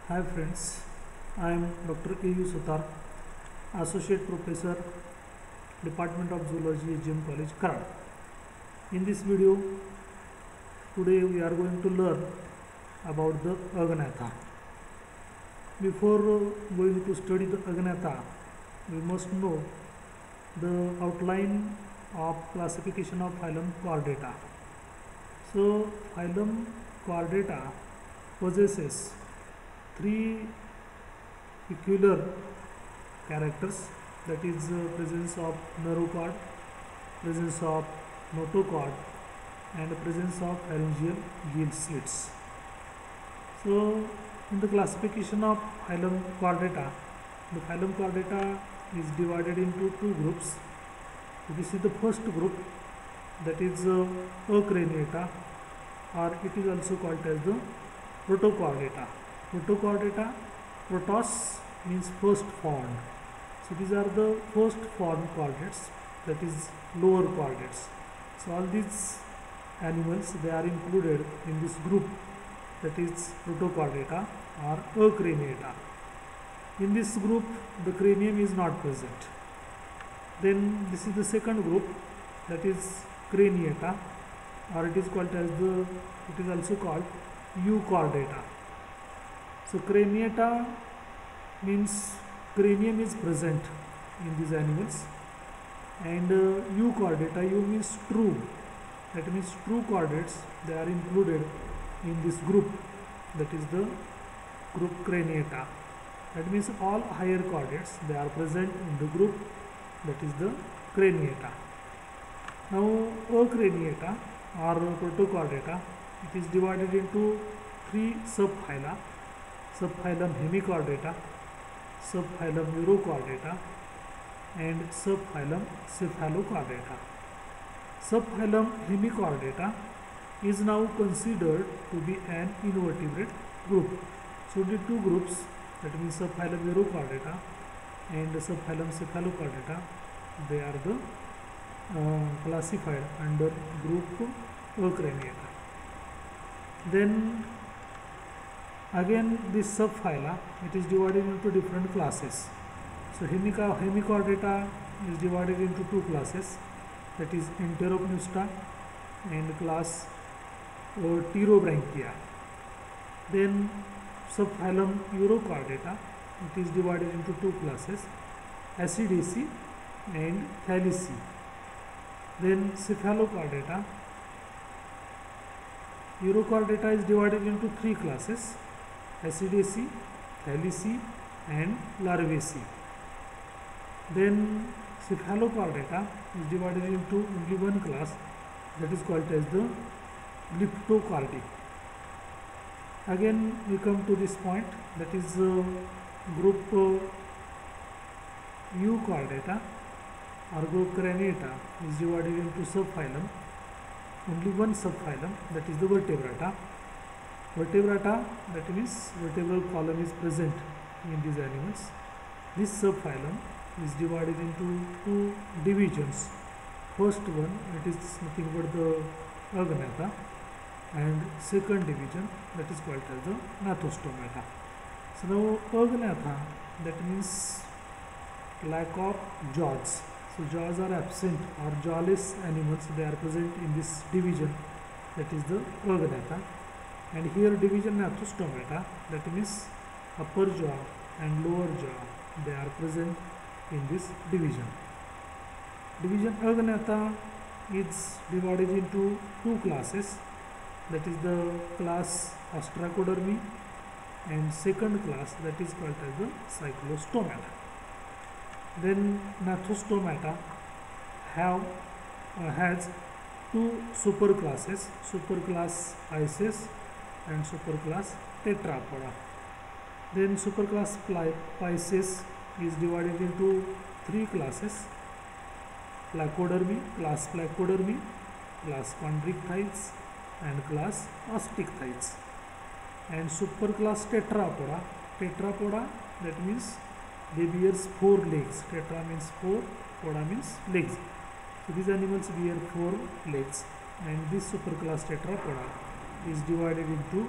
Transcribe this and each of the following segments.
Hi friends, I am Dr. A.U. Sutar, Associate Professor, Department of Zoology, GM College, Karad. In this video, today we are going to learn about the Agnatha. Before going to study the Agnatha, we must know the outline of classification of phylum Chordata. So, phylum Chordata possesses three peculiar characters, that is presence of neurochord, presence of notochord, and presence of pharyngeal gill slits. So in the classification of phylum Chordata, the phylum Chordata is divided into two groups. This is the first group, that is Acraniata, or it is also called as the Protochordata. Protochordata, protos means first formed. So these are the first formed chordates, that is lower chordates. So all these animals, they are included in this group, that is Protochordata or Acraniata. In this group, the cranium is not present. Then this is the second group, that is Craniata, or it is also called Euchordata. So Craniata means cranium is present in these animals, and Euchordata, means true, that means true chordates, they are included in this group, that is the group Craniata. That means all higher chordates, they are present in the group, that is the Craniata. Now Acraniata or Protochordata, it is divided into three subphyla: subphylum Hemichordata, subphylum Urochordata, and subphylum Cephalochordata. Subphylum Hemichordata is now considered to be an invertebrate group. So the two groups, that means subphylum Urochordata and subphylum Cephalochordata, they are the classified under group Acraniata. Then again, this subphyla, it is divided into different classes. So Hemichordata is divided into two classes, that is Enteropneusta and class Pterobranchia. Then subphylum Urochordata, it is divided into two classes, Acidaceae and Thylaceae. Then Cephalochordata, Urochordata is divided into three classes, Acidaceae, Thylaceae, and Larvaceae. Then Cephalochordata is divided into only one class, that is called as the Glyptochordae. Again we come to this point, that is group Euchordata or group Craniata is divided into subphylum, only one subphylum, that is the Vertebrata. Vertebrata, that means vertebral column is present in these animals. This subphylum is divided into two divisions. First one, it is nothing but the Agnatha, and second division, that is called as the Gnathostomata. So now Agnatha, that means lack of jaws. So jaws are absent, or jawless animals, they are present in this division, that is the Agnatha. And here division Gnathostomata, that means upper jaw and lower jaw, they are present in this division. Division Agnatha is divided into two classes, that is the class Ostracodermi and second class, that is called as the Cyclostomata. Then Gnathostomata has two superclasses, superclass Isis and superclass Tetrapoda. Then superclass Pisces is divided into three classes: Placodermi, class Placodermi, class Chondrichthyes, and class Osteichthyes. And superclass Tetrapoda, that means they bears four legs. Tetra means four, poda means legs. So these animals bear four legs, and this superclass Tetrapoda is divided into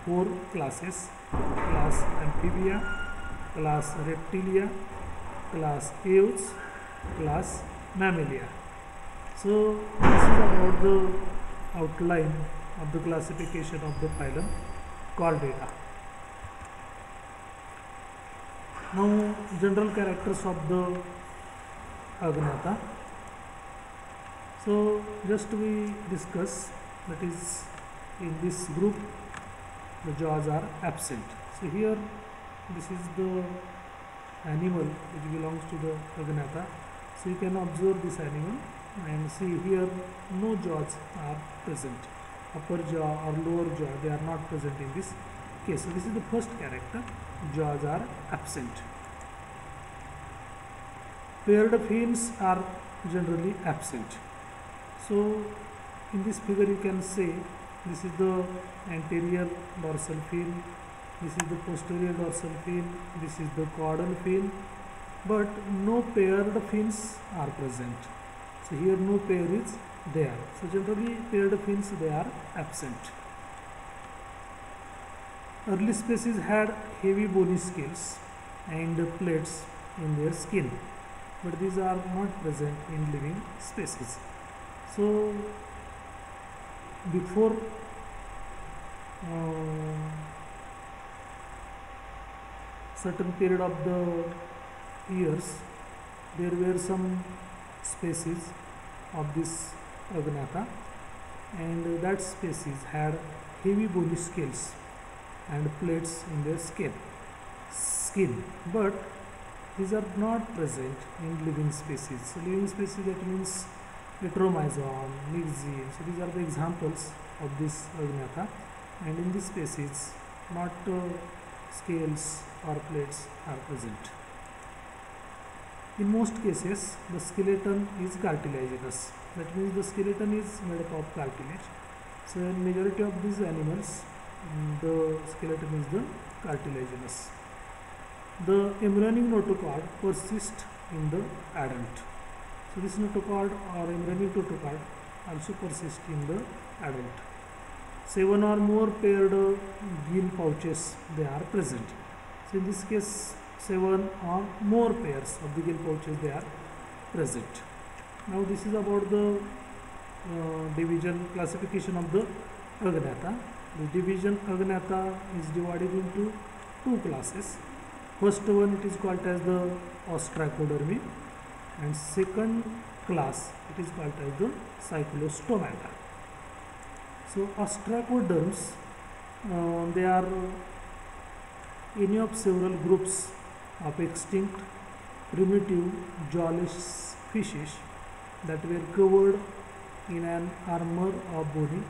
4 classes: class Amphibia, class Reptilia, class Aves, class Mammalia. So this is about the outline of the classification of the phylum Chordata. Now general characters of the Agnatha. So just we discuss, that is, in this group the jaws are absent. So here this is the animal which belongs to the Agnatha. So you can observe this animal and see here no jaws are present. Upper jaw or lower jaw, they are not present in this case. So this is the first character, jaws are absent. Paired fins are generally absent. So in this figure you can say this is the anterior dorsal fin, this is the posterior dorsal fin, this is the caudal fin, but no paired fins are present. So here no pair is there. So generally paired fins, they are absent. Early species had heavy bony scales and plates in their skin, but these are not present in living species. So before certain period of the years, there were some species of this Agnatha, and that species had heavy bony scales and plates in their skin, but these are not present in living species. So living species, that means Heteromyzon, Myxine. So these are the examples of this Agnatha, and in this species not scales or plates are present. In most cases the skeleton is cartilaginous, that means the skeleton is made up of cartilage. So in majority of these animals the skeleton is the cartilaginous. The embryonic notochord persists in the adult. So this notochord or embryonic notochord also persists in the adult. 7 or more paired gill pouches, they are present. So in this case 7 or more pairs of the gill pouches, they are present. Now this is about the division classification of the Agnatha. The division Agnatha is divided into 2 classes. First one, it is called as the Ostracodermi, and second class it is called as the Cyclostomata. So ostracoderms, they are any of several groups of extinct primitive jawless fishes that were covered in an armor of bony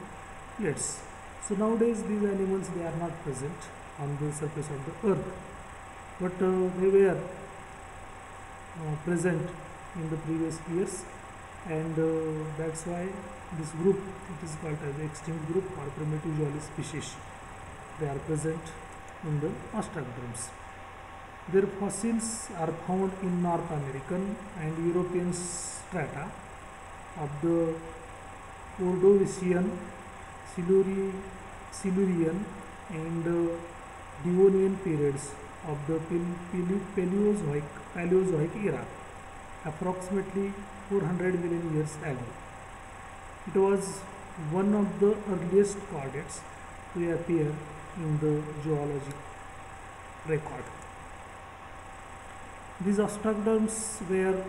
plates. So nowadays these animals, they are not present on the surface of the earth, but they were present in the previous years, and that's why this group, it is called as the extinct group or primitive jawless species. They are present in the ostracoderms. Their fossils are found in North American and European strata of the Ordovician, Silurian and Devonian periods of the Paleozoic era, approximately 400 million years ago. It was one of the earliest chordates to appear in the geologic record. These ostracoderms were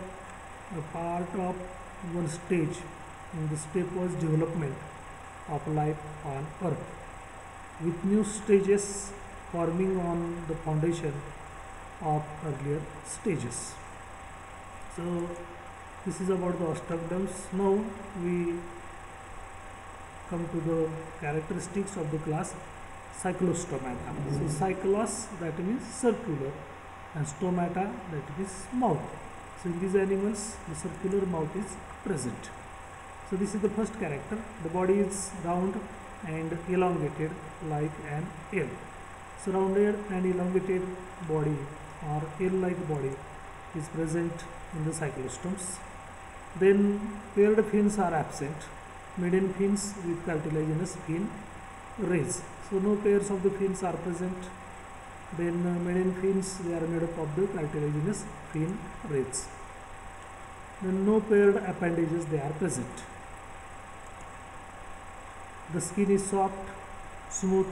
a part of one stage in the stepwise development of life on Earth, with new stages forming on the foundation of earlier stages. So this is about the ostracoderms. Now we come to the characteristics of the class Cyclostomata. So cyclos, that means circular, and stomata, that is mouth. So in these animals the circular mouth is present. So this is the first character. The body is round and elongated like an L. So rounded and elongated body or L-like body is present in the cyclostomes. Then paired fins are absent. Median fins with cartilaginous fin, rays. So no pairs of the fins are present. Then median fins, they are made up of the cartilaginous fin rays. Then no paired appendages, they are present. The skin is soft, smooth,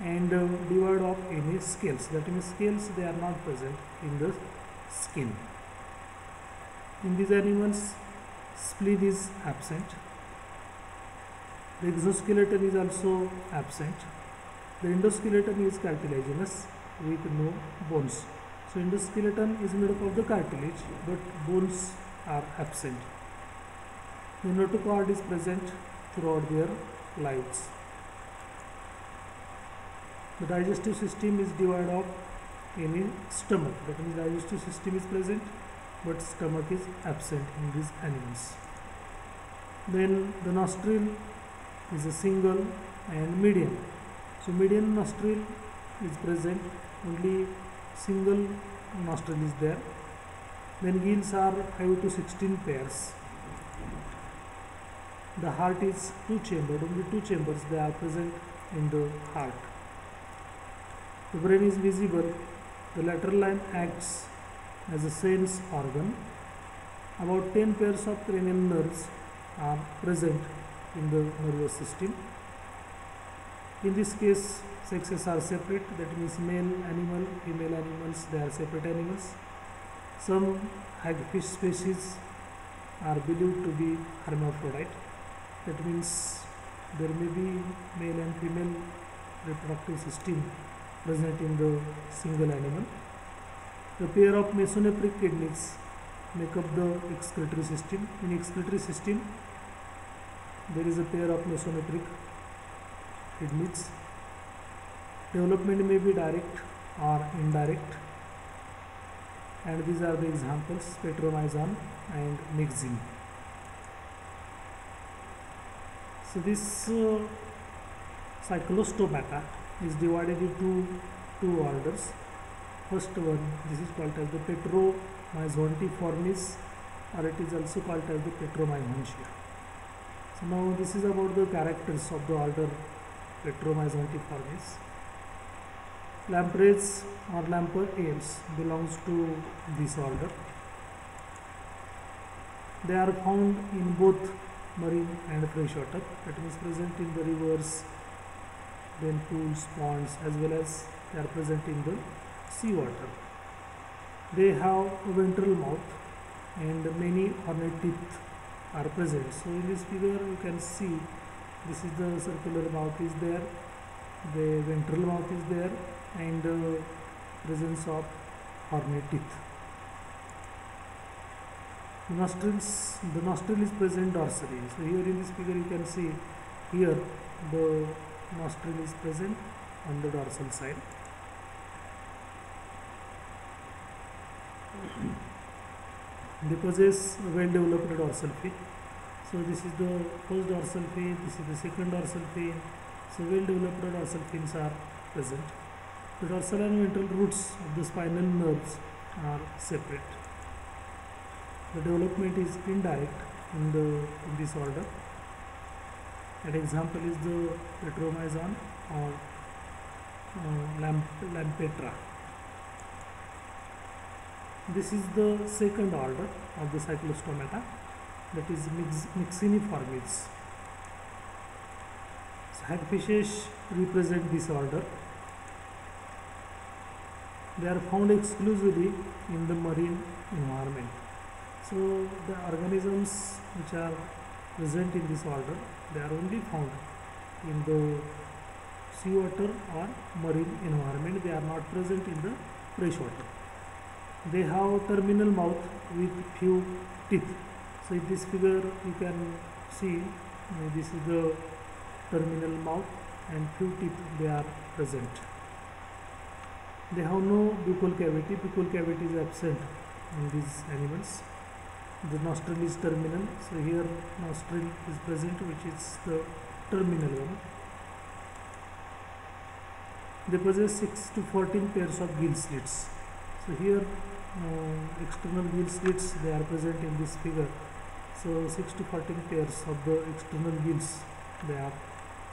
and devoid of any scales. That means scales, they are not present in the skin. In these animals, spleen is absent. The exoskeleton is also absent. The endoskeleton is cartilaginous with no bones. So endoskeleton is made up of the cartilage, but bones are absent. The notochord is present throughout their lives. The digestive system is devoid of any stomach. That means digestive system is present, but stomach is absent in these animals. Then the nostril is a single and median. So median nostril is present, only single nostril is there. Then gills are 5 to 16 pairs. The heart is two-chambered, only two chambers they are present in the heart. The brain is visible. The lateral line acts as a sense organ. About 10 pairs of cranial nerves are present in the nervous system. In this case, sexes are separate, that means male animal, female animals, they are separate animals. Some hagfish species are believed to be hermaphrodite. That means there may be male and female reproductive system present in the single animal. The pair of mesonephric kidneys make up the excretory system. In excretory system, there is a pair of mesonephric kidneys. Development may be direct or indirect, and these are the examples: Petromyzon and Myxine. So this cyclostomata is divided into two orders. First one, this is called as the Petromyzontiformis, or it is also called as the Petromyzontia. So now this is about the characters of the order Petromyzontiformis. Lampreys or lampreyens belongs to this order. They are found in both marine and freshwater, that means present in the rivers, then pools, ponds, as well as they are present in the seawater. They have a ventral mouth and many ornate teeth are present. So in this figure you can see this is the circular mouth is there, the ventral mouth is there, and presence of ornate teeth. The nostril is present dorsally. So here in this figure you can see here the nostril is present on the dorsal side. They possess a well-developed dorsal fin. So this is the first dorsal fin, this is the second dorsal fin. So well-developed dorsal fins are present. The dorsal and ventral roots of the spinal nerves are separate. The development is indirect in this order. An example is the Petromyzon or Lampetra. This is the second order of the cyclostomata, that is Myxiniformes. So hagfishes represent this order. They are found exclusively in the marine environment. So the organisms which are present in this order, they are only found in the seawater or marine environment. They are not present in the freshwater. They have terminal mouth with few teeth. So in this figure you can see this is the terminal mouth and few teeth they are present. They have no buccal cavity. Buccal cavity is absent in these animals. The nostril is terminal. So here nostril is present, which is the terminal one. They possess 6 to 14 pairs of gill slits. So here external gill slits they are present in this figure. So 6 to 14 pairs of the external gills they are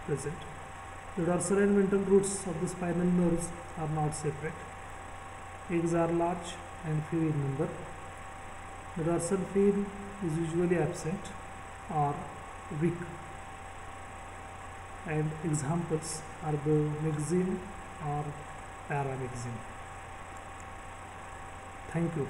present. The dorsal and ventral roots of the spinal nerves are not separate. Eggs are large and few in number. The dorsal fin is usually absent or weak, and examples are the myxine or paramyxine. Thank you.